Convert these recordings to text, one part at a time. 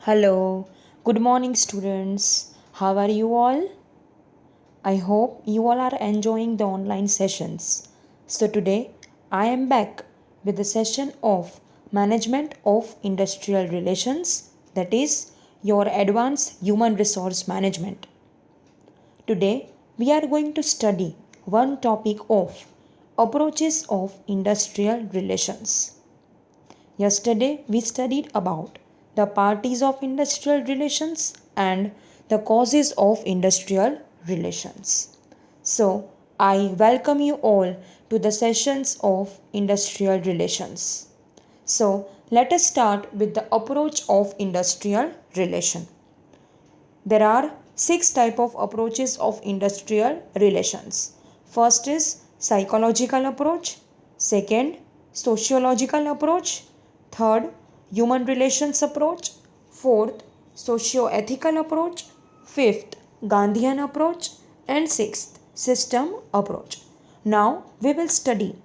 Hello, good morning, students. How are you all? I hope you all are enjoying the online sessions. So, today I am back with the session of Management of Industrial Relations, that is, your Advanced Human Resource Management. Today we are going to study one topic of Approaches of Industrial Relations. Yesterday, we studied about the parties of industrial relations and the causes of industrial relations. So, I welcome you all to the sessions of industrial relations. So, let us start with the approach of industrial relation. There are 6 types of approaches of industrial relations. First is psychological approach, second sociological approach, third human relations approach, fourth socioethical approach, fifth Gandhian approach, and sixth system approach. Now we will study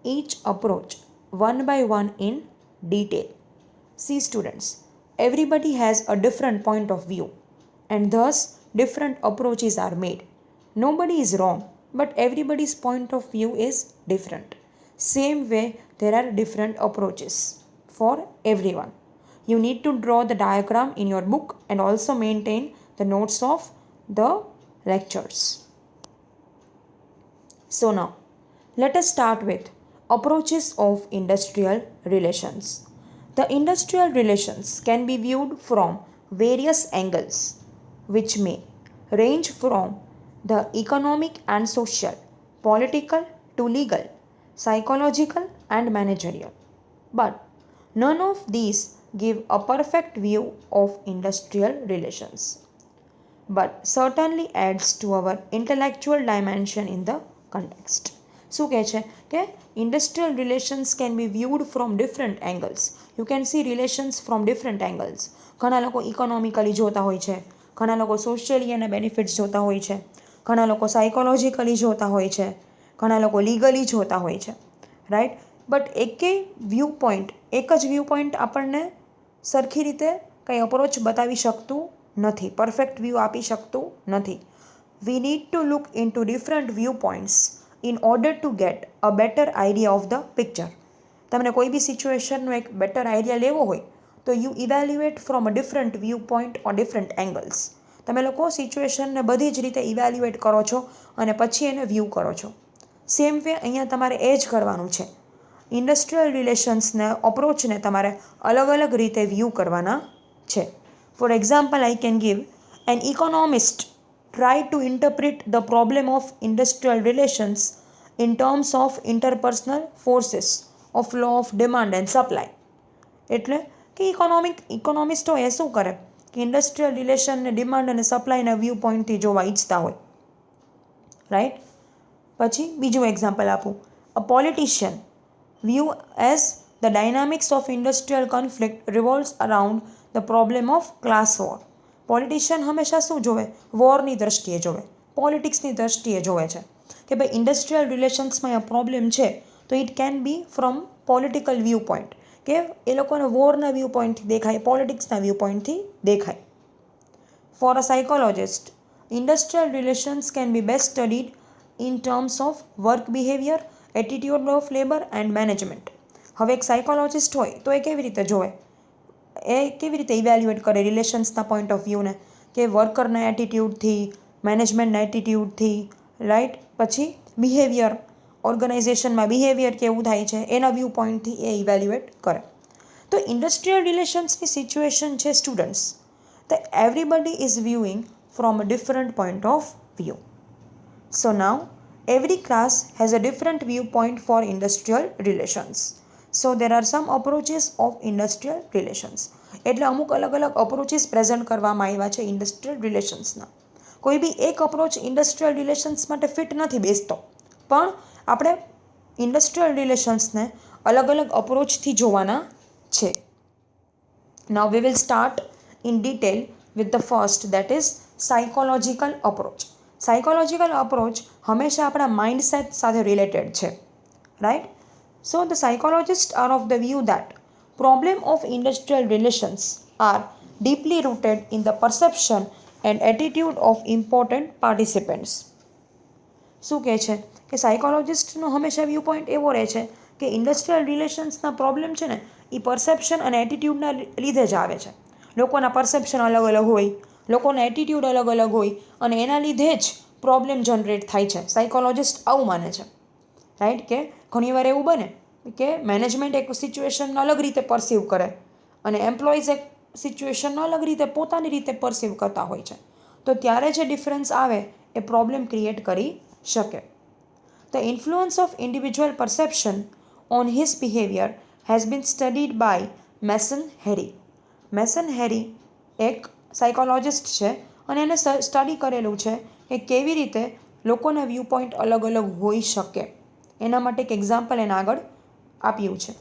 each approach one by one in detail. See students, everybody has a different point of view and thus different approaches are made. Nobody is wrong, but everybody's point of view is different. Same way, there are different approaches for everyone. You need to draw the diagram in your book and also maintain the notes of the lectures. So now, let us start with approaches of industrial relations. The industrial relations can be viewed from various angles, which may range from the economic and social, political to legal, psychological and managerial. But none of these give a perfect view of industrial relations, but certainly adds to our intellectual dimension in the context. શું કહે છે કે industrial relations can be viewed from different angles. You can see relations from different angles. ઘણા લોકો economically જોતા હોય છે, ઘણા લોકો સોશિયલી એના બેનિફિટ્સ જોતા હોય છે, ઘણા લોકો સાયકોલોજીકલી જોતા હોય છે, ઘણા લોકો લીગલી જોતા હોય છે, રાઈટ. બટ એકે વ્યૂ પોઈન્ટ, એક જ વ્યૂ પોઈન્ટ આપણને સરખી રીતે કંઈ અપ્રોચ બતાવી શકતું નથી, પરફેક્ટ વ્યૂ આપી શકતું નથી. We need to look into different view points in order to get a better idea of the picture. તમને કોઈ બી સિચ્યુએશનનો એક બેટર આઈડિયા લેવો હોય તો you evaluate from a different view point or different angles. તમે લોકો સિચ્યુએશનને બધી જ રીતે ઇવેલ્યુએટ કરો છો અને પછી એને વ્યૂ કરો છો. સેમ વે અહીંયા તમારે એ જ કરવાનું છે. ઇન્ડસ્ટ્રીયલ રિલેશન્સને અપ્રોચને તમારે અલગ અલગ રીતે વ્યૂ કરવાના છે. For example I can give an economist try to interpret the problem of industrial relations in terms of interpersonal forces of law of demand and supply. એટલે કે ઇકોનોમિસ્ટો એ શું કરે કે ઇન્ડસ્ટ્રીયલ રિલેશનને ડિમાન્ડ અને સપ્લાયના વ્યૂ પોઈન્ટથી જોવા ઈચ્છતા હોય, રાઈટ. પછી બીજું એક્ઝામ્પલ આપું. A politician view as the dynamics of industrial conflict revolves around the problem of class war. Politician હંમેશા શું જોવે? વોરની દ્રષ્ટિએ જોવે, પોલિટિક્સની દ્રષ્ટિએ જોવે છે કે ભાઈ ઇન્ડસ્ટ્રીયલ રિલેશન્સમાં આ પ્રોબ્લેમ છે તો it can be from political view point, કે એ લોકોને વોરના વ્યૂ પોઈન્ટથી દેખાય, પોલિટિક્સના વ્યૂ પોઈન્ટથી દેખાય. For a psychologist industrial relations can B best studied in terms of work behaviour, attitude of labour and management. હવે એક સાયકોલોજિસ્ટ હોય તો એ કેવી રીતે જોવે, એ કેવી રીતે ઇવેલ્યુએટ કરે રિલેશન્સના પોઈન્ટ ઓફ વ્યૂને, કે વર્કરના એટીટ્યૂડથી, મેનેજમેન્ટના એટીટ્યૂડથી, રાઈટ. પછી બિહેવિયર, ઓર્ગનાઇઝેશનમાં બિહેવિયર કેવું થાય છે એના વ્યૂ પોઈન્ટથી એ ઇવેલ્યુએટ કરે. તો ઇન્ડસ્ટ્રીયલ રિલેશન્સની સિચ્યુએશન છે સ્ટુડન્ટ્સ, તો everybody is viewing from a different point of view. So now every class has a different viewpoint for industrial relations. So there are some approaches of industrial relations. એટલે અમુક અલગ અલગ approaches present કરવામાં આવ્યા છે industrial રિલેશન્સના. કોઈ બી એક approach industrial relations માટે ફિટ નથી બેસતો, પણ આપણે ઇન્ડસ્ટ્રીયલ રિલેશન્સને અલગ અલગ અપ્રોચથી જોવાના છે. Now we will start in detail with the first, that is psychological approach. Psychological approach હંમેશા આપણા માઇન્ડસેટ સાથે રિલેટેડ છે, right. So the psychologist are of the view that problem of industrial relations are deeply rooted in the perception and attitude of important participants. શું કહે છે કે સાયકોલોજિસ્ટનો હંમેશા view point એવો રહે છે કે ઇન્ડસ્ટ્રીયલ રિલેશન્સના પ્રોબ્લેમ છે ને એ પરસેપ્શન અને એટીટ્યૂડના લીધે જ આવે છે. લોકોના પરસેપ્શન અલગ અલગ હોય, લોકોના એટીટ્યૂડ અલગ અલગ હોય અને એના લીધે જ પ્રોબ્લેમ જનરેટ થાય છે. સાયકોલોજિસ્ટ આવું માને છે, રાઈટ. કે ઘણીવાર એવું બને કે મેનેજમેન્ટ એક સિચ્યુએશન અલગ રીતે પરસીવ કરે અને એમ્પ્લોઈઝ એક સિચ્યુએશનનો અલગ રીતે પોતાની રીતે પરસીવ કરતા હોય છે. તો ત્યારે જે ડિફરન્સ આવે એ પ્રોબ્લેમ ક્રિએટ કરી શકે. The influence of individual perception on his behavior has been studied by Mason Haire. Mason Haire એક સાયકોલોજિસ્ટ છે અને એને સ્ટડી કરેલું છે કે કેવી રીતે લોકોના વ્યૂ પોઈન્ટ અલગ અલગ હોઈ શકે. એના માટે એક એક્ઝામ્પલ એને આગળ આપ્યું છે.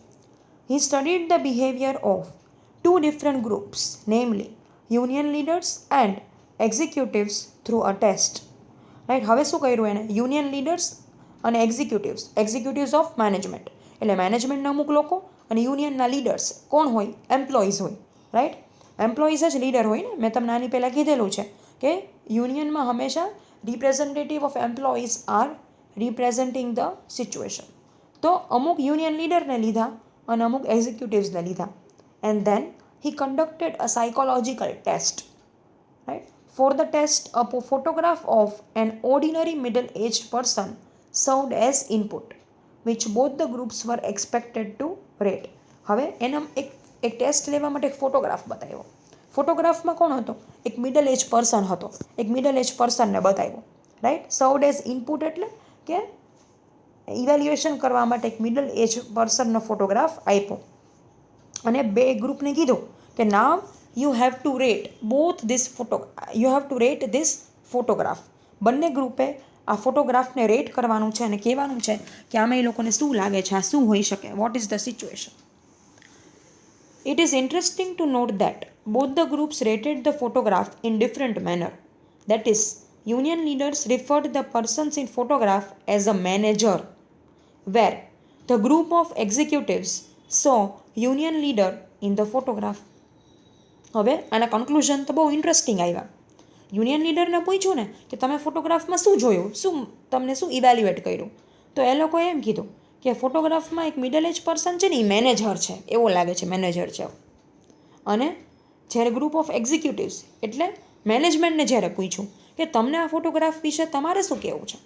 He studied the behavior of two different groups, namely union leaders and executives through a test. Right. હવે શું કર્યું એને? યુનિયન લીડર્સ અને એક્ઝિક્યુટિવ્સ ઓફ મેનેજમેન્ટ, એટલે મેનેજમેન્ટના અમુક લોકો અને યુનિયનના લીડર્સ કોણ હોય? એમ્પ્લોઈઝ હોય, રાઈટ. એમ્પ્લોઈઝ જ લીડર હોય ને. મેં તમને આની પહેલાં કીધેલું છે કે યુનિયનમાં હંમેશા representative of employees are representing the situation. તો અમુક યુનિયન લીડરને લીધા અને અમુક એક્ઝિક્યુટિવ્સને લીધા. And then he conducted a psychological test, right? For the test, a photograph of an ordinary middle-aged person served as input, which both the groups were expected to rate. હવે એના એક ટેસ્ટ લેવા માટે એક ફોટોગ્રાફ બતાવ્યો. ફોટોગ્રાફમાં કોણ હતો? એક મિડલ એજ પર્સન હતો. એક મિડલ એજ પર્સનને બતાવ્યો, રાઈટ. સર્વડ એઝ ઇનપુટ એટલે કે ઇવેલ્યુએશન કરવા માટે એક મિડલ એજ પર્સનનો ફોટોગ્રાફ આપ્યો અને બે ગ્રુપને કીધું કે now you have to rate this photograph. બંને ગ્રુપે આ ફોટોગ્રાફને રેટ કરવાનું છે અને કહેવાનું છે કે આમાં એ લોકોને શું લાગે છે, આ શું હોઈ શકે, what is the situation. It is interesting to note that both the groups rated the photograph in different manner. That is union leaders referred the persons in photograph as a manager, where the group of executives saw union leader in the photograph. હવે આના conclusion તો બહુ interesting આવ્યા. Union લીડરને પૂછ્યું ને કે તમે ફોટોગ્રાફમાં શું જોયું, તમને શું ઇવેલ્યુએટ કર્યું, તો એ લોકોએ એમ કીધું કે ફોટોગ્રાફમાં એક મિડલ એજ પર્સન છે ને એ મેનેજર છે, એવો લાગે છે મેનેજર છે. અને જ્યારે ગ્રુપ ઓફ એક્ઝિક્યુટિવ્સ એટલે મેનેજમેન્ટને જ્યારે પૂછ્યું કે તમને આ ફોટોગ્રાફ વિશે તમારે શું કહેવું છે,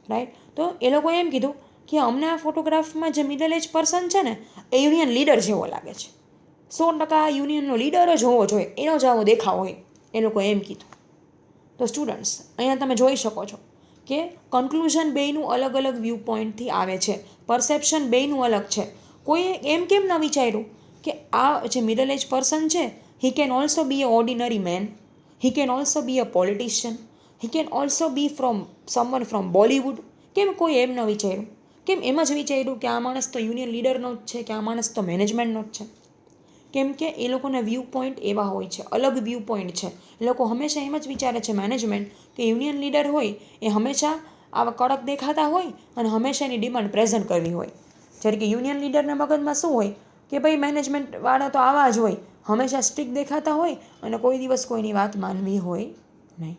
રાઈટ. તો એ લોકોએ એમ કીધું કે અમને આ ફોટોગ્રાફમાં જે મિડલ એજ પર્સન છે ને એ યુનિયન લીડર જેવો લાગે છે. 100% યુનિયનનો લીડર જ હોવો જોઈએ, એનો જ આવો દેખાવ હોય, એ લોકોએ એમ કીધું. તો સ્ટુડન્ટ્સ, અહીંયા તમે જોઈ શકો છો કે કન્ક્લુઝન બેયનું અલગ અલગ વ્યૂ પોઈન્ટથી આવે છે. પરસેપ્શન બેયનું અલગ છે. કોઈએ એમ કેમ ન વિચાર્યું કે આ જે મિડલ એજ પર્સન છે he can also be a ordinary man, he can also be a politician, he can also be someone from Bollywood. કેમ કોઈ એમ ન વિચાર્યું? કેમ એમ જ વિચાર્યું કે આ માણસ તો યુનિયન લીડરનો જ છે, કે આ માણસ તો મેનેજમેન્ટનો જ છે? કેમ કે એ લોકોના વ્યૂ પોઈન્ટ એવા હોય છે, અલગ વ્યૂ પોઈન્ટ છે. એ લોકો હંમેશા એમ જ વિચારે છે મેનેજમેન્ટ કે યુનિયન લીડર હોય એ હંમેશા આવા કડક દેખાતા હોય અને હંમેશા એની ડિમાન્ડ પ્રેઝન્ટ કરવી હોય. જ્યારે કે યુનિયન લીડરના મગજમાં શું હોય કે ભાઈ મેનેજમેન્ટવાળા તો આવા જ હોય, હંમેશા સ્ટ્રિક્ટ દેખાતા હોય અને કોઈ દિવસ કોઈની વાત માનવી હોય નહીં.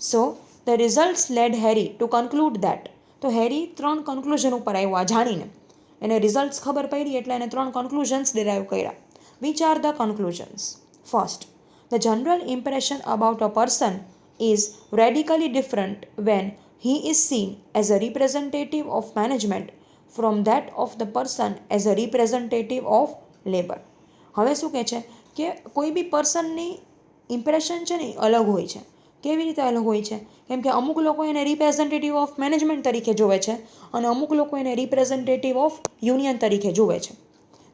So the results led Haire to conclude that. તો હેરી 3 કન્ક્લુઝન ઉપર આવ્યો આ જાણીને. એને રિઝલ્ટ્સ ખબર પડી એટલે એને 3 કન્ક્લુઝન્સ ડિરાઈવ કર્યા. Which are the conclusions? First, the general impression about a person is radically different when he is seen as a representative of management from that of the person as a representative of labor. હવે શું કહે છે કે કોઈ બી પર્સનની impression છે ને એ અલગ હોય છે. કેવી રીતે અલગ હોય છે? કેમ કે અમુક લોકો એને રિપ્રેઝેન્ટેટિવ ઓફ મેનેજમેન્ટ તરીકે જોવે છે અને અમુક લોકો એને રિપ્રેઝેન્ટેટિવ ઓફ યુનિયન તરીકે જોવે છે.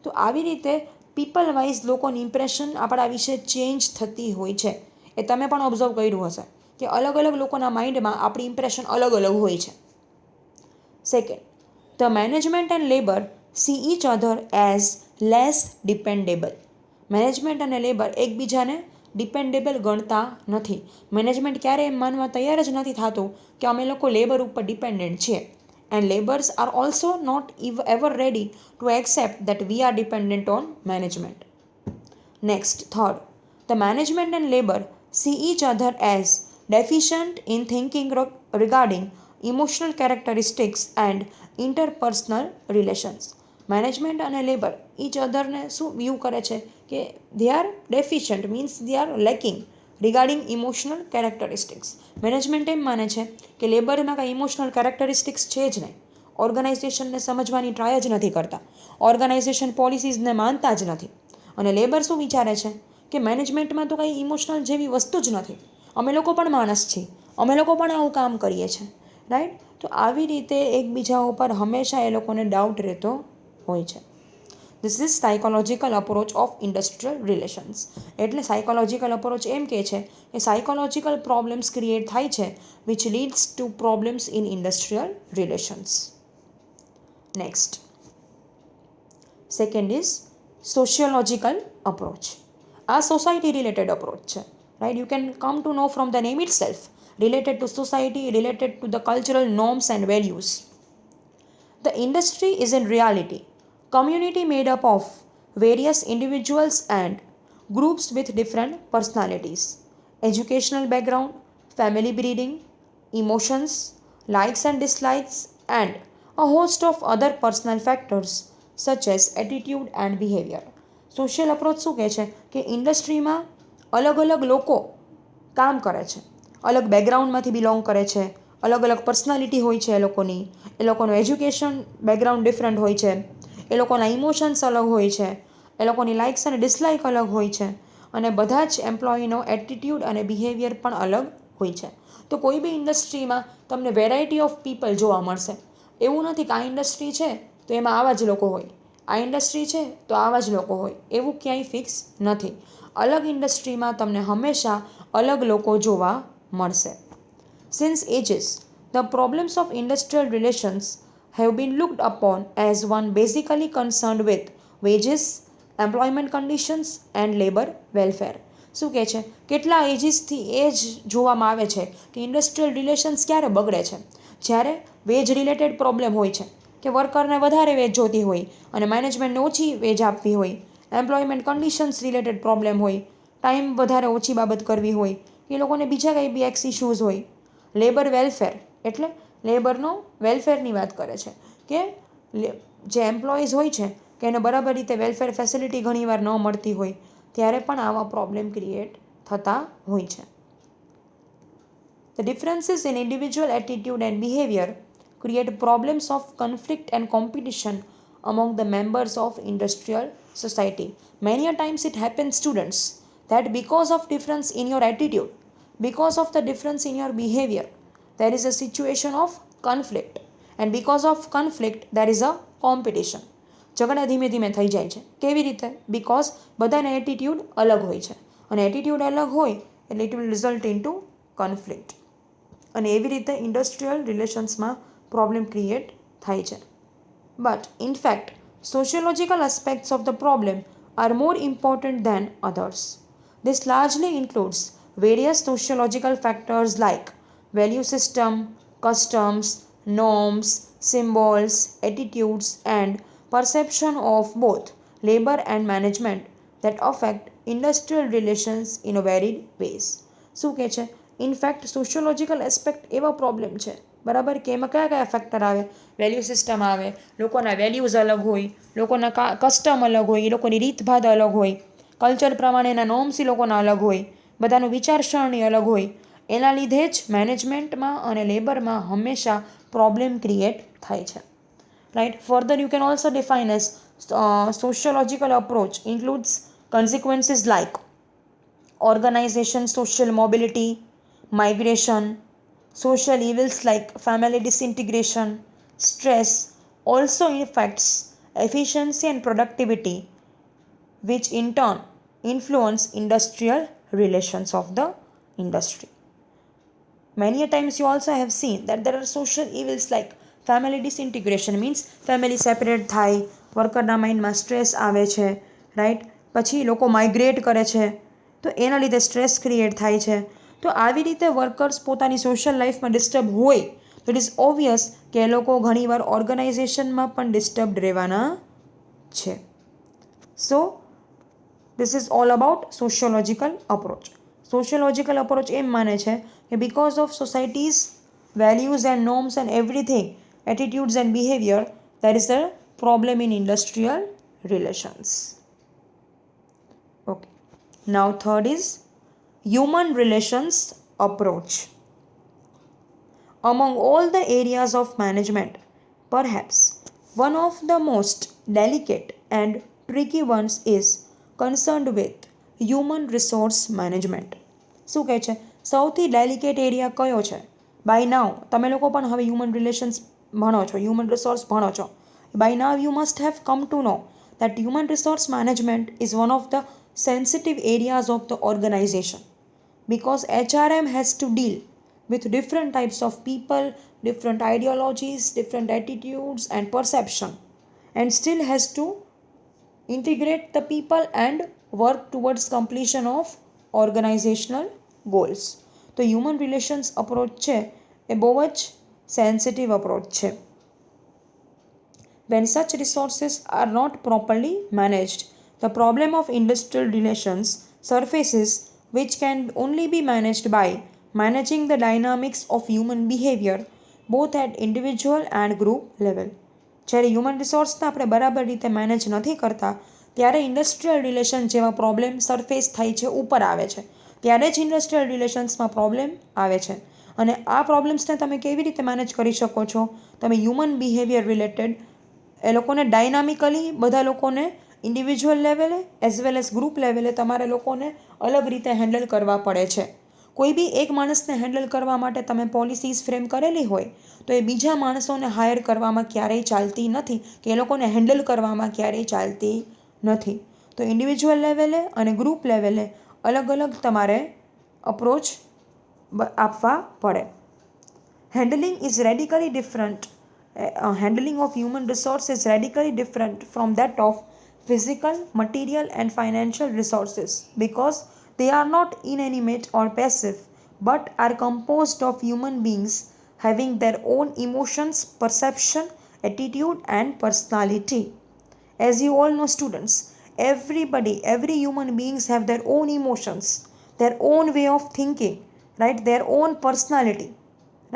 તો આવી રીતે પીપલ વાઇઝ લોકોની ઇમ્પ્રેશન આપણા વિશે ચેન્જ થતી હોય છે. એ તમે પણ ઓબ્ઝર્વ કર્યું હશે કે અલગ અલગ લોકોના માઇન્ડમાં આપણી ઇમ્પ્રેશન અલગ અલગ હોય છે. Second, the management and labour see each other as less dependable. Management અને લેબર એકબીજાને ડિપેન્ડેબલ ગણતા નથી. મેનેજમેન્ટ ક્યારેય એમ માનવા તૈયાર જ નથી થતું કે અમે લોકો લેબર ઉપર ડિપેન્ડન્ટ છીએ. And labours are also not ever ready to accept that we are dependent on management. Next, third, the management and labor see each other as deficient in thinking regarding emotional characteristics and interpersonal relations. Management અને labour each અધરને શું view કરે છે કે they are deficient means they are lacking regarding emotional characteristics. Management એમ માને છે કે લેબરમાં કાંઈ ઇમોશનલ કેરેક્ટરિસ્ટિક્સ છે જ નહીં, ઓર્ગેનાઇઝેશનને સમજવાની ટ્રાય જ નથી કરતા, ઓર્ગેનાઇઝેશન પોલિસીઝને માનતા જ નથી. અને લેબર શું વિચારે છે કે મેનેજમેન્ટમાં તો કંઈ ઇમોશનલ જેવી વસ્તુ જ નથી, અમે લોકો પણ માણસ છીએ, અમે લોકો પણ આવું કામ કરીએ છીએ, રાઈટ. તો આવી રીતે એકબીજા ઉપર હંમેશા એ લોકોને ડાઉટ રહેતો હોય છે. This is psychological approach of industrial relations. એટલે સાયકોલોજીકલ અપ્રોચ એમ કહે છે કે સાયકોલોજીકલ પ્રોબ્લેમ્સ ક્રિએટ થાય છે which leads to problems in industrial relations. Next, second is sociological approach. આ સોસાયટી રિલેટેડ અપ્રોચ છે, right. You can come to know from the name itself, related to society, related to the cultural norms and values. The industry is in reality community made up of various individuals and groups with different personalities, educational background, family breeding, emotions, likes and dislikes, and a host of other personal factors such as attitude and behavior. Social approach શું કહે છે કે ઇન્ડસ્ટ્રીમાં અલગ અલગ લોકો કામ કરે છે, અલગ બેકગ્રાઉન્ડમાંથી બિલોંગ કરે છે, અલગ અલગ પર્સનાલિટી હોય છે એ લોકોનું એજ્યુકેશન બેકગ્રાઉન્ડ ડિફરન્ટ હોય છે, એ લોકોના ઇમોશન્સ અલગ હોય છે, એ લોકોની લાઇક્સ અને ડિસલાઇક અલગ હોય છે, અને બધા જ એમ્પ્લોયીનો એટીટ્યૂડ અને બિહેવિયર પણ અલગ હોય છે. તો કોઈ બી ઇન્ડસ્ટ્રીમાં તમને વેરાયટી ઓફ પીપલ જોવા મળશે. એવું નથી કે આ ઇન્ડસ્ટ્રી છે તો એમાં આવા જ લોકો હોય, આ ઇન્ડસ્ટ્રી છે તો આવા જ લોકો હોય, એવું ક્યાંય ફિક્સ નથી. અલગ ઇન્ડસ્ટ્રીમાં તમને હંમેશા અલગ લોકો જોવા મળશે. Since ages, the problems of industrial relations have been looked upon as one basically concerned with wages, employment conditions and labor welfare. શું કહે છે, કેટલા એજીસથી એ જ જોવામાં આવે છે કે ઇન્ડસ્ટ્રીયલ રિલેશન્સ ક્યારે બગડે છે, જ્યારે વેજ રિલેટેડ પ્રોબ્લેમ હોય છે કે વર્કરને વધારે વેજ જોતી હોય અને મેનેજમેન્ટને ઓછી વેજ આપવી હોય, એમ્પ્લોયમેન્ટ કન્ડિશન્સ રિલેટેડ પ્રોબ્લેમ હોય, ટાઈમ વધારે ઓછી બાબત કરવી હોય, એ લોકોને બીજા કંઈ બી એક્સ ઇશ્યુઝ હોય. લેબર વેલફેર એટલે લેબરનો વેલફેરની વાત કરે છે કે જે એમ્પ્લોઈઝ હોય છે કે એને બરાબર રીતે વેલફેર ફેસિલિટી ઘણીવાર ન મળતી હોય ત્યારે પણ આવા પ્રોબ્લેમ ક્રિએટ થતા હોય છે. The differences in individual attitude and behavior create problems of conflict and competition among the members of industrial society. Many a times it happens, students, that because of difference in your attitude, because of the difference in your behavior, there is a situation of conflict, and because of conflict there is a competition. ઝઘડા ધીમે ધીમે થઈ જાય છે. કેવી રીતે? Because બધાના attitude અલગ હોય છે અને એટીટ્યૂડ અલગ હોય એટલે it will result into conflict, અને એવી રીતે ઇન્ડસ્ટ્રીયલ રિલેશન્સમાં પ્રોબ્લેમ ક્રિએટ થાય છે. But in fact sociological aspects of the problem are more important than others. This largely includes various sociological factors like value system, customs, norms, symbols, attitudes, and perception of both labor and management that affect industrial relations in a varied ways. શું કહે છે? In fact sociological aspect એવા problem છે, બરાબર, કે એમાં કયા કયા ફેક્ટર આવે? વેલ્યુ સિસ્ટમ આવે, લોકોના વેલ્યુઝ અલગ હોય, લોકોના કસ્ટમ અલગ હોય, એ લોકોની રીતભાત અલગ હોય, કલ્ચર પ્રમાણેના નોર્મ્સ એ લોકોના અલગ હોય, બધાનું વિચારસરણી અલગ હોય. એના લીધે જ મેનેજમેન્ટમાં અને લેબરમાં હંમેશા પ્રોબ્લેમ ક્રિએટ થાય છે, right. Further you can also define as sociological approach includes consequences like organization, social mobility, migration, social evils like family disintegration, stress also affects efficiency and productivity, which in turn influence industrial relations of the industry. Many a times you also have seen that there are social evils like family disintegration, means family separate થાય, વર્કરના માઇન્ડમાં stress આવે છે, right. પછી લોકો migrate કરે છે તો એના લીધે સ્ટ્રેસ ક્રિએટ થાય છે. તો આવી રીતે વર્કર્સ પોતાની સોશિયલ લાઈફમાં ડિસ્ટર્બ હોય તો ઇટ ઇઝ ઓબ્વિયસ કે એ લોકો ઘણીવાર ઓર્ગેનાઇઝેશનમાં પણ ડિસ્ટર્બ રહેવાના છે. સો This is all about sociological approach. Sociological approach એમ માને છે કે because of society's values and norms and everything, attitudes and behavior, there is a problem in industrial relations. Okay. Now third is human relations approach. Among all the areas of management, perhaps one of the most delicate and tricky ones is concerned with human resource management. શું કહે છે? સૌથી delicate area કયો છે? Buy now તમે લોકો પણ હવે હ્યુમન રિલેશન્સ ભણો છો, હ્યુમન રિસોર્સ ભણો છો. By now you must have come to know that human resource management is one of the sensitive areas of the organization, because HRM has to deal with different types of people, different ideologies, different attitudes and perception, and still has to integrate the people and work towards completion of organizational goals. તો human relations approach છે એ બહુ જ sensitive approach છે. When such resources are not properly managed, the problem of industrial relations surfaces, which can only be managed by managing the dynamics of human behavior both at individual and group level. જ્યારે human રિસોર્સને આપણે બરાબર રીતે manage નથી કરતા ત્યારે industrial relation જેવા problem surface થાય છે, ઉપર આવે છે. ત્યારે જ ઇન્ડસ્ટ્રીયલ રિલેશન્સમાં પ્રોબ્લેમ આવે છે. અને આ પ્રોબ્લેમ્સને તમે કેવી રીતે મેનેજ કરી શકો છો? તમે હ્યુમન બિહેવિયર રિલેટેડ એ લોકોને ડાયનામિકલી બધા લોકોને ઇન્ડિવિજ્યુઅલ લેવલે એઝ વેલ એઝ ગ્રુપ લેવલે તમારે લોકોને અલગ રીતે હેન્ડલ કરવા પડે છે. કોઈ બી એક માણસને હેન્ડલ કરવા માટે તમે પોલિસીસ ફ્રેમ કરેલી હોય તો એ બીજા માણસોને હાયર કરવામાં ક્યારેય ચાલતી નથી, કે એ લોકોને હેન્ડલ કરવામાં ક્યારેય ચાલતી નથી. તો ઇન્ડિવિજ્યુઅલ લેવલે અને ગ્રુપ લેવલે અલગ અલગ તમારે અપ્રોચ આપવા પડે. Handling is radically different. Handling of human resource is radically different from that of physical, material and financial resources, because they are not inanimate or passive, but are composed of human beings having their own emotions, perception, attitude and personality. As you all know, students, every human beings have their own emotions, their own way of thinking, right? Their own personality,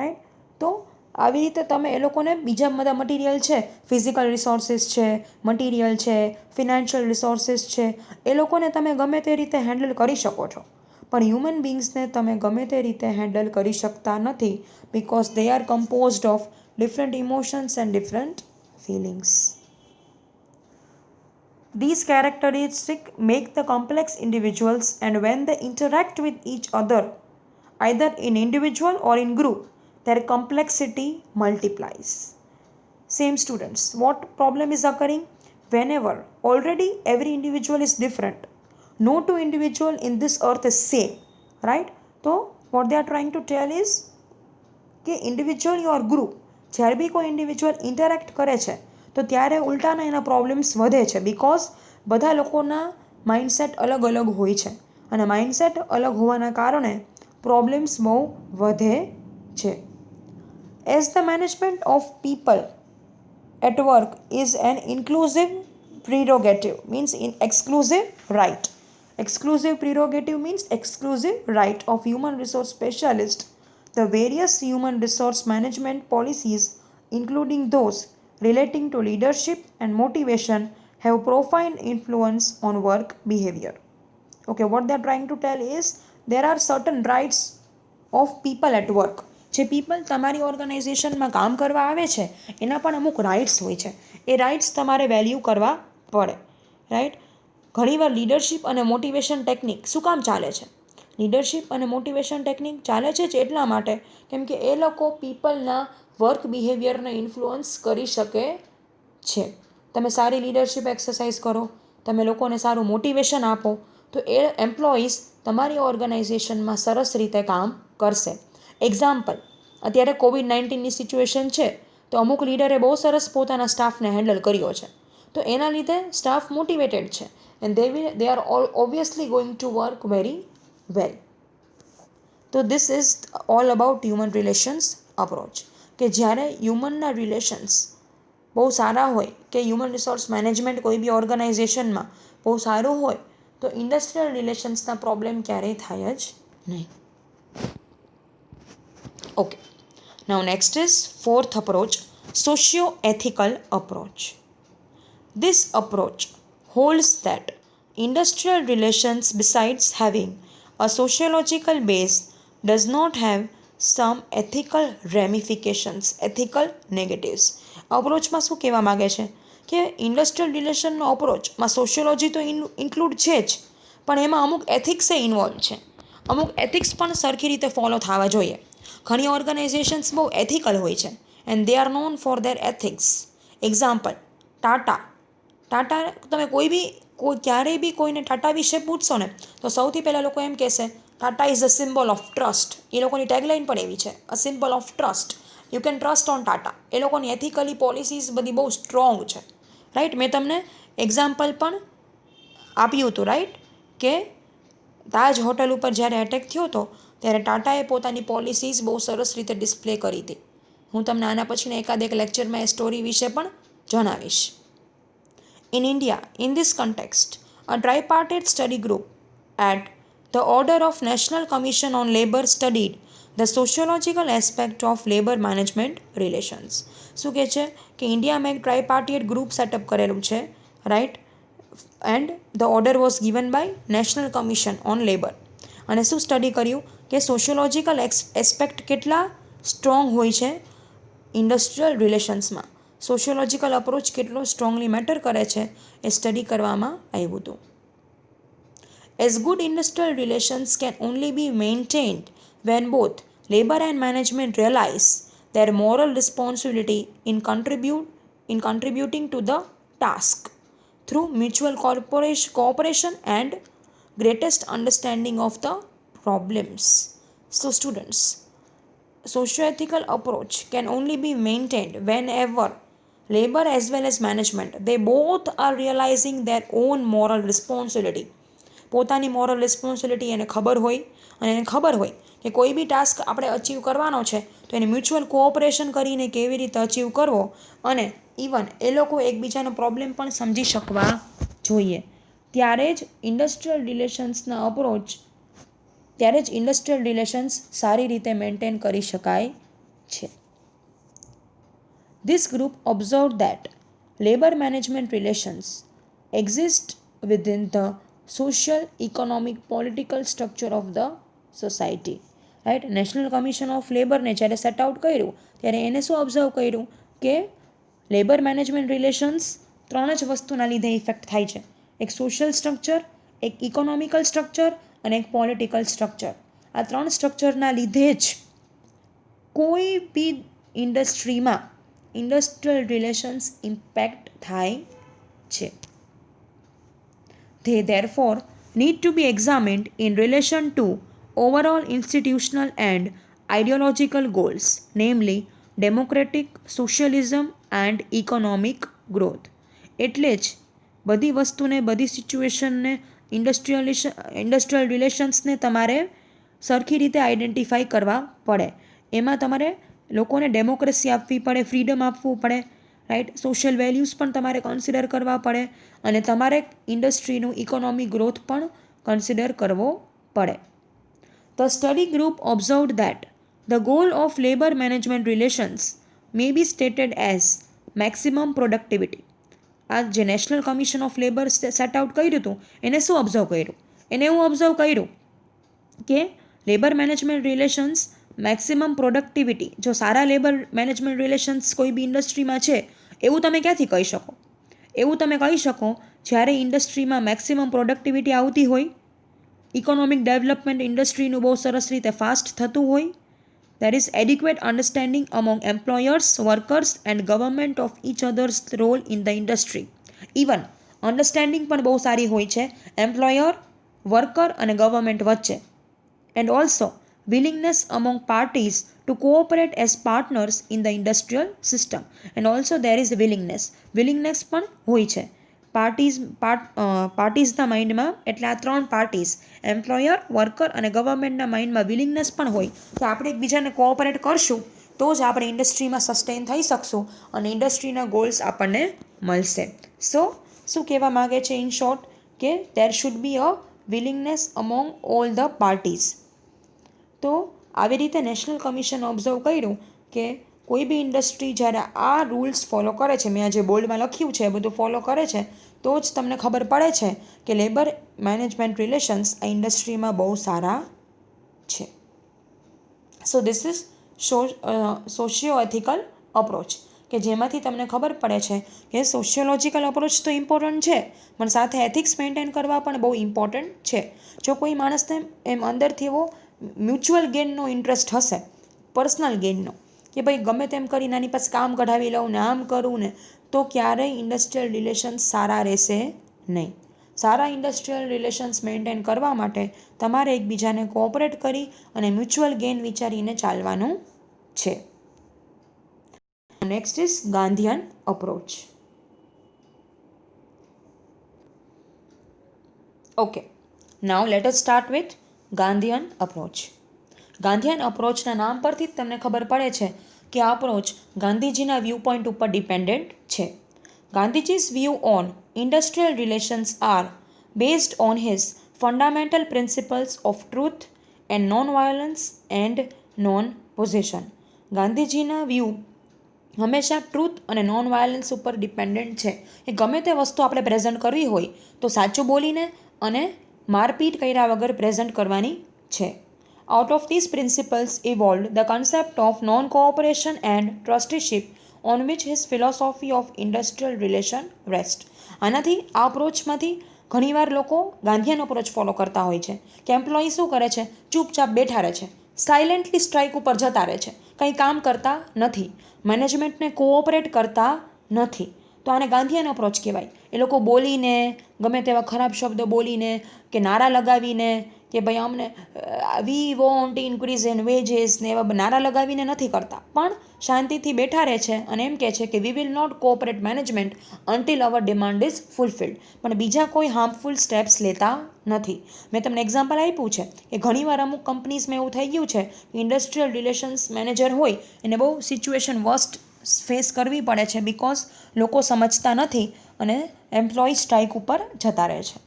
right? તો આવી રીતે તમે એ લોકોને બીજા બધા material છે, physical resources છે, material છે, ફિનાન્શિયલ રિસોર્સિસ છે, એ લોકોને તમે ગમે તે રીતે હેન્ડલ કરી શકો છો. પણ હ્યુમન બિંગ્સને તમે ગમે તે રીતે હેન્ડલ કરી શકતા નથી, because they are composed of different emotions and different feelings. These characteristics make the complex individuals, and when they interact with each other, either in individual or in group, their complexity multiplies. Same students, what problem is occurring? Whenever already every individual is different, no two individual in this earth is same, right? So what they are trying to tell is કે individual or group જ્યારે બી કોઈ individual interact કરે છે તો ત્યારે ઉલટાના એના problems વધે છે, બિકોઝ બધા લોકોના માઇન્ડસેટ અલગ અલગ હોય છે અને માઇન્ડસેટ અલગ હોવાના કારણે પ્રોબ્લેમ્સ બહુ વધે છે. As the management of people at work is an inclusive prerogative, means in exclusive right. Exclusive prerogative means exclusive right of human resource specialist. The various human resource management policies, including those relating to leadership and motivation, have profound influence on work behavior. Okay, what they are trying to tell is there are certain rights of people at work. જે people તમારી ઓર્ગેનાઇઝેશનમાં કામ કરવા આવે છે એના પણ અમુક rights હોય છે. એ રાઇટ્સ તમારે વેલ્યુ કરવા પડે, રાઈટ? ઘણીવાર લીડરશિપ અને મોટિવેશન ટેકનિક શું કામ ચાલે છે? લીડરશિપ અને મોટિવેશન ટેકનિક ચાલે છે જ એટલા માટે કેમ કે એ લોકો પીપલના વર્ક બિહેવિયરને ઇન્ફ્લુઅન્સ કરી શકે છે. તમે સારી લીડરશિપ એક્સરસાઇઝ કરો, તમે લોકોને સારું મોટિવેશન આપો તો એ એમ્પ્લોઈઝ તમારી ઓર્ગેનાઇઝેશનમાં સરસ રીતે કામ કરશે. એક્ઝામ્પલ, અત્યારે COVID-19ની સિચ્યુએશન છે તો અમુક લીડરે બહુ સરસ પોતાના સ્ટાફને હેન્ડલ કર્યો છે, તો એના લીધે સ્ટાફ મોટિવેટેડ છે and they are all obviously going to work very well. તો this is all about human relations approach, કે જ્યારે હ્યુમનના રિલેશન્સ બહુ સારા હોય, કે હ્યુમન રિસોર્સ મેનેજમેન્ટ કોઈ બી ઓર્ગેનાઇઝેશનમાં બહુ સારું હોય, તો તો ઇન્ડસ્ટ્રીયલ રિલેશન્સના પ્રોબ્લેમ ક્યારેય થાય જ નહીં. Okay, now next is fourth approach, Socioethical Approach. This approach holds that industrial relations, besides having a sociological base, does not have some ethical ramifications, ethical negatives. અપ્રોચમાં શું કહેવા માગે છે કે ઇન્ડસ્ટ્રીયલ રિલેશનનો અપ્રોચમાં સોશિયોલોજી તો ઇન્ક્લુડ છે જ, પણ એમાં અમુક એથિક્સે ઇન્વોલ્વ છે. અમુક એથિક્સ પણ સરખી રીતે ફોલો થવા જોઈએ. ઘણી ઓર્ગેનાઇઝેશન્સ બહુ એથિકલ હોય છે and they are known for there ethics. Example, Tata તમે ક્યારેય બી કોઈને ટાટા વિશે પૂછશો ને તો સૌથી પહેલાં લોકો એમ કહેશે Tata is a symbol of trust. એ લોકોની ટેગલાઇન પણ એવી છે, a symbol of trust. You can trust on Tata. એ લોકોની એથિકલી પોલિસીસ બધી બહુ સ્ટ્રોંગ છે, રાઈટ. મેં તમને એક્ઝામ્પલ પણ આપ્યું હતું, રાઈટ, કે તાજ હોટલ ઉપર જ્યારે એટેક થયો હતો ત્યારે ટાટાએ પોતાની પોલિસીસ બહુ સરસ રીતે ડિસ્પ્લે કરી હતી. હું તમને આના પછીના એકાદ એક લેક્ચરમાં એ સ્ટોરી વિશે પણ જણાવીશ. In India, in this context, a tripartite study group at the order of National Commission on Labour studied the sociological aspect of labour management relations. શું કહે છે કે ઇન્ડિયામાં એક ટ્રાયપાર્ટિએટ ગ્રુપ સેટઅપ કરેલું છે, right, and the order was given by national commission on labour. અને શું સ્ટડી કર્યું કે સોશિયોલોજીકલ એસ્પેક્ટ કેટલા સ્ટ્રોંગ હોય છે ઇન્ડસ્ટ્રીયલ રિલેશન્સમાં, સોશિયોલોજીકલ અપ્રોચ કેટલો સ્ટ્રોંગલી મેટર કરે છે એ સ્ટડી કરવામાં આવ્યું હતું. As good industrial relations can only be maintained when both labor and management realize their moral responsibility in contributing to the task through mutual cooperation and greatest understanding of the problems. So students, socioethical approach can only be maintained whenever labor as well as management, they both are realizing their own moral responsibility. પોતાની moral responsibility એને ખબર હોય, અને એને ખબર હોય કે કોઈ બી ટાસ્ક આપણે અચીવ કરવાનો છે તો એને મ્યુચ્યુઅલ કોઓપરેશન કરીને કેવી રીતે અચીવ કરવો, અને ઇવન એ લોકો એકબીજાનો પ્રોબ્લેમ પણ સમજી શકવા જોઈએ. ત્યારે જ ઇન્ડસ્ટ્રીયલ રિલેશન્સ સારી રીતે મેન્ટેન કરી શકાય છે. This group observed that labor management relations exist within the social, economic, political structure of the society. Right, national commission of લેબરને જ્યારે સેટ આઉટ કર્યું ત્યારે એને શું ઓબ્ઝર્વ કર્યું કે લેબર મેનેજમેન્ટ રિલેશન્સ 3 જ વસ્તુના લીધે ઇફેક્ટ થાય છે. એક સોશિયલ સ્ટ્રક્ચર, એક ઇકોનોમિકલ સ્ટ્રક્ચર અને એક પોલિટિકલ સ્ટ્રક્ચર. આ 3 સ્ટ્રક્ચરના લીધે જ કોઈ બી ઇન્ડસ્ટ્રીમાં ઇન્ડસ્ટ્રીયલ રિલેશન્સ ઇમ્પેક્ટ થાય છે. They therefore need to be examined in relation to overall institutional and ideological goals, namely democratic, socialism and economic growth. એટલે જ બધી વસ્તુને, બધી સિચ્યુએશનને, ઇન્ડસ્ટ્રીયલ રિલેશન્સને તમારે સરખી રીતે આઈડેન્ટિફાઈ કરવા પડે. એમાં તમારે લોકોને ડેમોક્રેસી આપવી પડે, ફ્રીડમ આપવું પડે, રાઈટ, સોશિયલ વેલ્યુઝ પણ તમારે કન્સિડર કરવા પડે, અને તમારે ઇન્ડસ્ટ્રીનું ઇકોનોમિક ગ્રોથ પણ કન્સિડર કરવો પડે. The study group observed that the goal of labor management relations may be stated as maximum productivity. આ જે national commission of labour set out કર્યું હતું એને શું ઓબ્ઝર્વ કર્યું? એને એવું ઓબ્ઝર્વ કર્યું કે labour management relations maximum productivity, જો સારા લેબર મેનેજમેન્ટ રિલેશન્સ કોઈ બી ઇન્ડસ્ટ્રીમાં છે એવું તમે ક્યાંથી કહી શકો? એવું તમે કહી શકો જ્યારે ઇન્ડસ્ટ્રીમાં મેક્સિમમ પ્રોડક્ટિવિટી આવતી હોય, ઇકોનોમિક ડેવલપમેન્ટ ઇન્ડસ્ટ્રીનું બહુ સરસ રીતે ફાસ્ટ થતું હોય, there is adequate understanding among employers, workers and government of each other's role in the industry. Even understanding પણ બહુ સારી હોય છે એમ્પ્લોયર, વર્કર અને ગવર્મેન્ટ વચ્ચે. And also willingness among parties to cooperate as partners in the industrial system. And also there is willingness પણ હોય છે પાર્ટીઝના માઇન્ડમાં. એટલે આ 3 પાર્ટીઝ, એમ્પ્લોયર, વર્કર અને ગવર્મેન્ટના માઇન્ડમાં વિલિંગનેસ પણ હોય કે આપણે એકબીજાને કોઓપરેટ કરશું તો જ આપણે ઇન્ડસ્ટ્રીમાં સસ્ટેન થઈ શકશું અને ઇન્ડસ્ટ્રીના ગોલ્સ આપણને મળશે. સો શું કહેવા માગે છે ઇન શોર્ટ કે દેર should be a willingness among all the parties. તો આવી રીતે નેશનલ કમિશન ઓબ્ઝર્વ કર્યું કે કોઈ બી ઇન્ડસ્ટ્રી જ્યારે આ રૂલ્સ ફોલો કરે છે, મેં આ જે બોર્ડમાં લખ્યું છે એ બધું ફોલો કરે છે, તો જ તમને ખબર પડે છે કે લેબર મેનેજમેન્ટ રિલેશન્સ આ ઇન્ડસ્ટ્રીમાં બહુ સારા છે. સો ધીસ ઇઝ સોશિયોએથિકલ અપ્રોચ, કે જેમાંથી તમને ખબર પડે છે કે સોશિયોલોજિકલ અપ્રોચ તો ઇમ્પોર્ટન્ટ છે, પણ સાથે એથિક્સ મેન્ટેન કરવા પણ બહુ ઇમ્પોર્ટન્ટ છે. જો કોઈ માણસને એમ અંદરથી એવો મ્યુચ્યુઅલ ગેઇનનો ઇન્ટરેસ્ટ હશે, પર્સનલ ગેઇનનો, કે ભાઈ ગમે તેમ કરી નાની પાસે કામ કઢાવી લઉં ને આમ કરું ને, તો ક્યારેય ઇન્ડસ્ટ્રીયલ રિલેશન્સ સારા રહેશે નહીં. સારા ઇન્ડસ્ટ્રીયલ રિલેશન્સ મેન્ટેન કરવા માટે તમારે એકબીજાને કોઓપરેટ કરી અને મ્યુચ્યુઅલ ગેઇન વિચારીને ચાલવાનું છે. Next is Gandhian approach. Okay, now let us start with Gandhian approach. Gandhian અપ્રોચના નામ પરથી જ તમને ખબર પડે છે કે આ અપ્રોચ ગાંધીજીના વ્યૂ પોઈન્ટ ઉપર ડિપેન્ડન્ટ છે. ગાંધીજી's view on industrial relations are based on his fundamental principles of truth and non-violence and non-possession. ગાંધીજીના વ્યૂ હંમેશા ટ્રુથ અને નોન વાયલન્સ ઉપર ડિપેન્ડન્ટ છે. એ ગમે તે વસ્તુ આપણે પ્રેઝન્ટ કરવી હોય તો સાચું બોલીને અને મારપીટ કર્યા વગર પ્રેઝન્ટ કરવાની છે. Out of these principles evolved the concept of non-cooperation and trusteeship on which his philosophy of industrial relation rests. આનાથી આ અપ્રોચમાંથી ઘણીવાર લોકો ગાંધીયન અપ્રોચ ફોલો કરતા હોય છે કે એમ્પ્લોયી શું કરે છે, ચૂપચાપ બેઠા રહે છે, સાયલેન્ટલી સ્ટ્રાઇક ઉપર જતા રહે છે, કંઈ કામ કરતા નથી, મેનેજમેન્ટને કોઓપરેટ કરતા નથી. તો આને ગાંધીયન અપ્રોચ કહેવાય. એ લોકો બોલીને, ગમે તેવા ખરાબ શબ્દો બોલીને કે નારા લગાવીને કે ભાઈ અમને we want increase in veggies ને એવા નારા લગાવીને નથી કરતા, પણ શાંતિથી બેઠા રહે છે અને એમ કહે છે કે we will not cooperate management until our demand is fulfilled. પણ બીજા કોઈ હાર્મફુલ સ્ટેપ્સ લેતા નથી. મેં તમને એક્ઝામ્પલ આપ્યું છે કે ઘણીવાર અમુક કંપનીઝમાં એવું થઈ ગયું છે કે ઇન્ડસ્ટ્રીયલ રિલેશન્સ મેનેજર હોય એને બહુ સિચ્યુએશન વર્સ્ટ ફેસ કરવી પડે છે બિકોઝ લોકો સમજતા નથી અને એમ્પ્લોય સ્ટ્રાઇક ઉપર જતા રહે છે.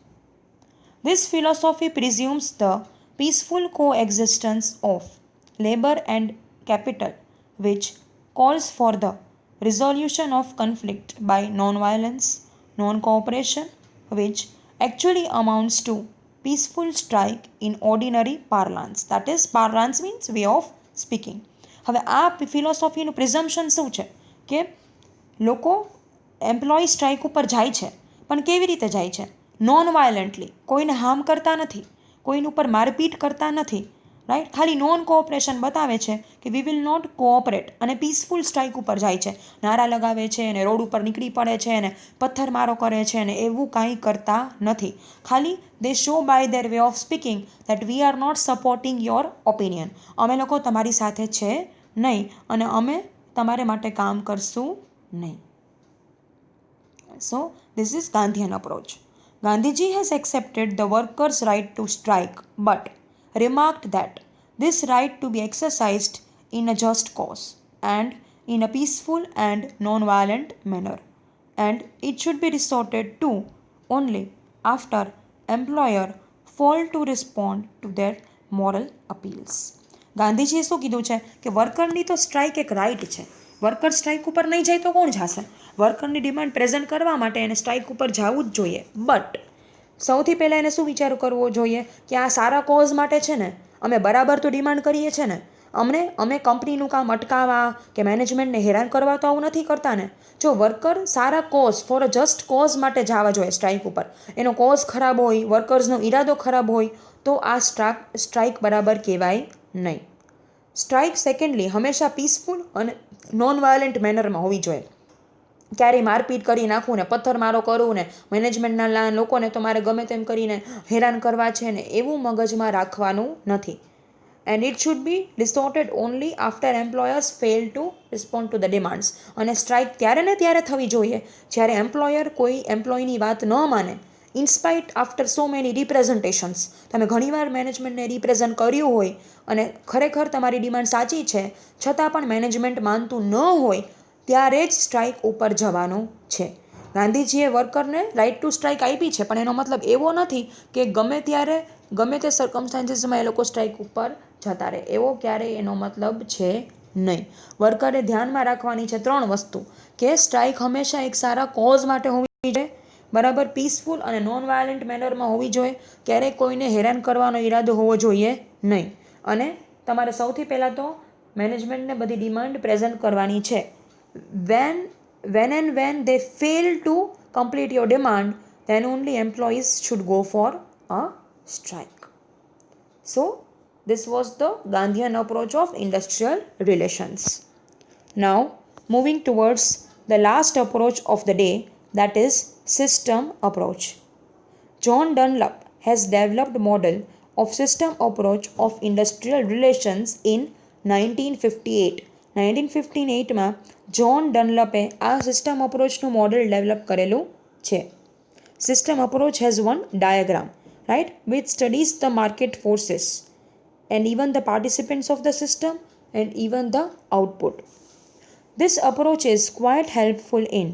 This philosophy presumes the peaceful coexistence of labor and capital, which calls for the resolution of conflict by non-violence, non-cooperation, which actually amounts to peaceful strike in ordinary parlance. That is, parlance means way of speaking. હવે આ ફિલોસોફીનું પ્રિઝમ્પશન શું છે કે લોકો employ strike ઉપર જાય છે, પણ કેવી રીતે જાય છે? નોન વાયલન્ટલી, કોઈને હાર્મ કરતા નથી, કોઈની ઉપર મારપીટ કરતા નથી, રાઈટ? ખાલી નોન કોઓપરેશન બતાવે છે કે વી વિલ નોટ કોઓપરેટ, અને પીસફુલ સ્ટ્રાઇક ઉપર જાય છે, નારા લગાવે છે અને રોડ ઉપર નીકળી પડે છે અને પથ્થરમારો કરે છે અને એવું કાંઈ કરતા નથી. ખાલી they show by their way of speaking that we are not supporting your opinion. અમે લોકો તમારી સાથે છે નહીં અને અમે તમારે માટે કામ કરશું નહીં. So this is Gandhian approach. Gandhiji has accepted the workers' right to strike, but remarked that this right to be exercised in a just cause and in a peaceful and non-violent manner, and it should be resorted to only after employer fail to respond to their moral appeals. ગાંધીજીએ શું કીધું છે કે વર્કરની તો strike એક right છે. Worker strike ઉપર નહીં જાય તો કોણ જશે? વર્કરની ડિમાન્ડ પ્રેઝન્ટ કરવા માટે એને સ્ટ્રાઇક ઉપર જવું જ જોઈએ. બટ સૌથી પહેલાં એને શું વિચાર કરવો જોઈએ કે આ સારા કોઝ માટે છે ને, અમે બરાબર તો ડિમાન્ડ કરીએ છીએ ને, અમે કંપનીનું કામ અટકાવવા કે મેનેજમેન્ટને હેરાન કરવા તો આવું નથી કરતા ને. જો worker Sara cause, for a just cause માટે જવા જોઈએ સ્ટ્રાઇક ઉપર, એનો કોઝ ખરાબ હોય, વર્કર્સનો ઈરાદો ખરાબ હોય, તો આ સ્ટ્રાઇક બરાબર કહેવાય નહીં. સ્ટ્રાઇક સેકન્ડલી હંમેશા પીસફુલ અને નોન વાયલન્ટ મેનરમાં હોવી જોઈએ. ક્યારેય મારપીટ કરી નાખવું ને, પથ્થરમારો કરવું ને, મેનેજમેન્ટના લોકોને તો મારે ગમે તેમ કરીને હેરાન કરવા છે ને, એવું મગજમાં રાખવાનું નથી. And it should be resorted only after employers fail to respond to the demands. અને સ્ટ્રાઇક ત્યારે ને ત્યારે થવી જોઈએ જ્યારે એમ્પ્લોયર કોઈ એમ્પ્લોયની વાત ન માને. In spite after so many representations, તમે ઘણીવાર મેનેજમેન્ટને રિપ્રેઝન્ટ કર્યું હોય અને ખરેખર તમારી ડિમાન્ડ સાચી છે છતાં પણ મેનેજમેન્ટ માનતું ન હોય, ત્યારે જ સ્ટ્રાઇક ઉપર જવાનું છે. ગાંધીજીએ વર્કરને રાઇટ ટુ સ્ટ્રાઇક આપી છે, પણ એનો મતલબ એવો નથી કે ગમે ત્યારે ગમે તે સર્કમસ્ટાન્સીસમાં એ લોકો સ્ટ્રાઇક ઉપર જતા રહે, એવો ક્યારેય એનો મતલબ છે નહીં. વર્કરે ધ્યાનમાં રાખવાની છે 3 વસ્તુ, કે સ્ટ્રાઇક હંમેશા એક સારા કોઝ માટે હોવી જોઈએ, બરાબર, પીસફુલ અને નોન વાયલન્ટ મેનરમાં હોવી જોઈએ, ક્યારેય કોઈને હેરાન કરવાનો ઈરાદો હોવો જોઈએ નહીં. અને તમારે સૌથી પહેલાં તો મેનેજમેન્ટને બધી ડિમાન્ડ પ્રેઝન્ટ કરવાની છે. when and when they fail to complete your demand, then only employees should go for a strike. So this was the Gandhian approach of industrial relations. Now moving towards the last approach of the day, that is system approach. John Dunlop has developed model of system approach of industrial relations in 1958. 1958માં John ડનલપે આ system અપ્રોચનું model develop કરેલું છે. System approach has one diagram, right, which studies the market forces and even the participants of the system and even the output. This approach is quite helpful in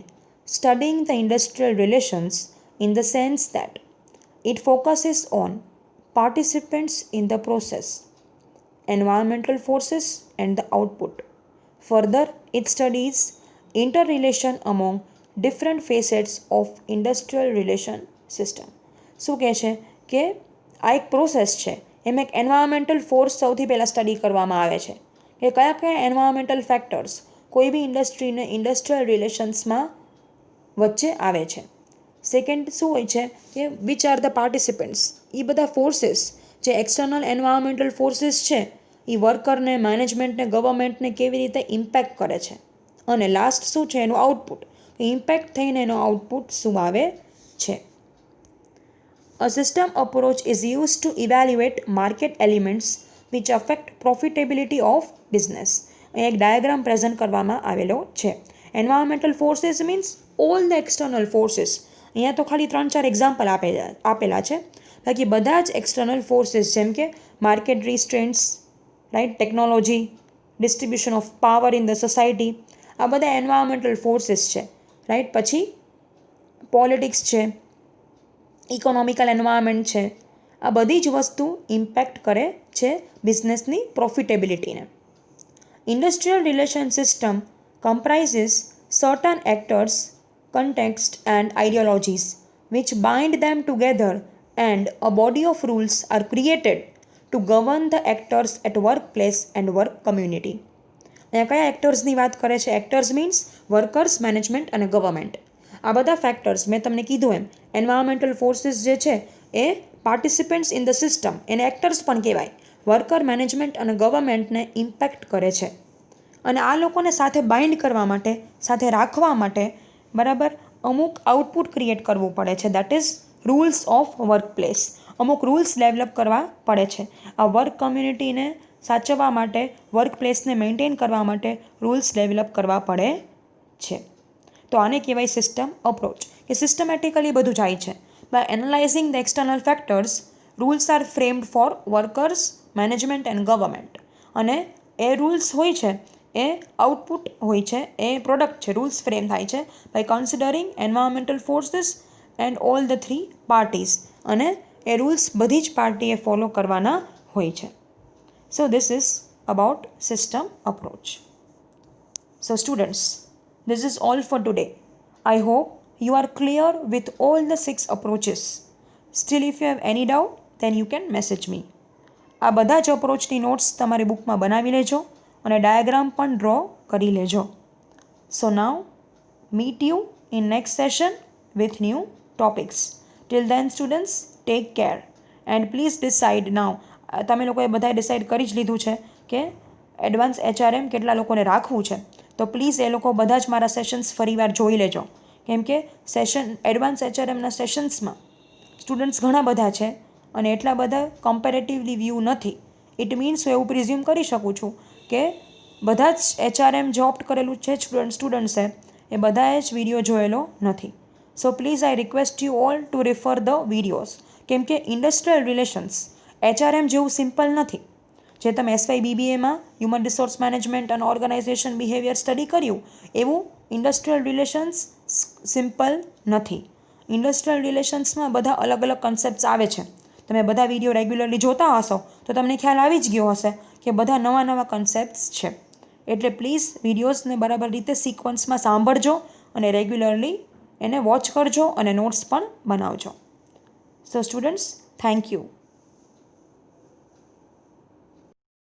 studying the industrial relations in the sense that it focuses on participants in the process, environmental forces and the output. Further, it studies interrelation among different facets of industrial relation system. શું કહે છે કે આ એક process છે, એમાં એક environmental force સૌથી પહેલાં સ્ટડી કરવામાં આવે છે કે કયા કયા એન્વાયરમેન્ટલ ફેક્ટર્સ કોઈ બી ઇન્ડસ્ટ્રીને ઇન્ડસ્ટ્રીયલ રિલેશન્સમાં વચ્ચે આવે છે. સેકન્ડ શું હોય છે કે વિચ આર ધ પાર્ટિસિપન્ટ્સ, એ બધા ફોર્સીસ જે એક્સટર્નલ એન્વાયરમેન્ટલ ફોર્સીસ છે એ વર્કરને, મેનેજમેન્ટને, ગવર્મેન્ટને કેવી રીતે ઇમ્પેક્ટ કરે છે. અને લાસ્ટ શું છે એનું આઉટપુટ, ઇમ્પેક્ટ થઈને એનો આઉટપુટ શું આવે છે. A system approach is used to evaluate market elements which affect profitability of business. અહીં એક ડાયાગ્રામ પ્રેઝન્ટ કરવામાં આવેલો છે. Environmental forces means all the external forces. અહીંયા તો ખાલી 3-4 એક્ઝામ્પલ આપેલા છે, બાકી બધા જ એક્સટર્નલ ફોર્સીસ જેમ કે market restraints, right, technology, distribution of power in the society, આ બધા એન્વાયરમેન્ટલ ફોર્સીસ છે, રાઇટ. પછી પોલિટિક્સ છે, ઇકોનોમિકલ એન્વાયરમેન્ટ છે, આ બધી જ વસ્તુ ઇમ્પેક્ટ કરે છે બિઝનેસની પ્રોફિટેબિલિટીને. Industrial relation system comprises certain actors, context and ideologies which bind them together, and a body of rules are created to govern the actors at workplace and work community. અહીંયા કયા એક્ટર્સની વાત કરે છે? એક્ટર્સ મીન્સ વર્કર્સ, મેનેજમેન્ટ અને government. આ બધા factors મેં તમને કીધું એમ એન્વાયરમેન્ટલ ફોર્સીસ જે છે એ પાર્ટિસિપન્ટ્સ ઇન ધ સિસ્ટમ, એને એક્ટર્સ પણ કહેવાય. વર્કર, મેનેજમેન્ટ અને ગવર્મેન્ટને ઇમ્પેક્ટ કરે છે. અને આ લોકોને સાથે બાઇન્ડ કરવા માટે, સાથે રાખવા માટે, બરાબર, અમુક આઉટપુટ ક્રિએટ કરવું પડે છે, that is rules of workplace. અમુક રૂલ્સ ડેવલપ કરવા પડે છે. આ વર્ક કમ્યુનિટીને સાચવવા માટે, વર્ક પ્લેસને મેન્ટેન કરવા માટે રૂલ્સ ડેવલપ કરવા પડે છે. તો આને કહેવાય સિસ્ટમ અપ્રોચ, કે સિસ્ટમેટિકલી બધું જાય છે. By analysing the external factors, rules are framed for workers, management and government. અને એ રૂલ્સ હોય છે એ આઉટપુટ હોય છે, એ પ્રોડક્ટ છે, રૂલ્સ ફ્રેમ થાય છે by considering environmental forces and all the 3 parties. અને એ રૂલ્સ બધી જ પાર્ટીએ ફોલો કરવાના હોય છે. So this is about system approach. So students, this is all for today. I hope you are clear with all the 6 approaches. Still, if you have any doubt, then you can message me. આ બધા જ અપ્રોચની notes તમારી બુકમાં બનાવી લેજો અને diagram પણ draw કરી લેજો. સો નાઉ meet you in next session with new topics. Till then students, take care and please decide now. તમે લોકોએ બધાએ ડિસાઇડ કરી જ લીધું છે કે એડવાન્સ HRM કેટલા લોકોને રાખવું છે. તો પ્લીઝ એ લોકો બધા જ મારા સેશન્સ ફરીવાર જોઈ લેજો, કેમ કે એડવાન્સ HRMના સેશન્સમાં સ્ટુડન્ટ્સ ઘણા બધા છે અને એટલા બધા કમ્પેરેટિવલી વ્યૂ નથી. ઇટ મીન્સ હું એવું પ્રિઝ્યુમ કરી શકું છું કે બધા જ HRM જે ઓપ્ટ કરેલું છે સ્ટુડન્ટ્સે એ બધાએ જ વિડીયો જોયેલો નથી. So please I request you all to refer the videos, કેમ કે ઇન્ડસ્ટ્રીયલ રિલેશન્સ HRM જેવું સિમ્પલ નથી. જે તમે SY BBAમાં હ્યુમન રિસોર્સ મેનેજમેન્ટ અને ઓર્ગેનાઇઝેશન બિહેવિયર સ્ટડી કર્યું એવું ઇન્ડસ્ટ્રીયલ રિલેશન્સ સિમ્પલ નથી. ઇન્ડસ્ટ્રીયલ રિલેશન્સમાં બધા અલગ અલગ કન્સેપ્ટ્સ આવે છે. તમે બધા વિડીયો રેગ્યુલરલી જોતા હશો તો તમને ખ્યાલ આવી જ ગયો હશે કે બધા નવા નવા કન્સેપ્ટ્સ છે. એટલે પ્લીઝ વિડીયોઝને બરાબર રીતે સિક્વન્સમાં સાંભળજો અને રેગ્યુલરલી એને વોચ કરજો અને નોટ્સ પણ બનાવજો. સો સ્ટુડન્ટ્સ, થેન્ક યુ.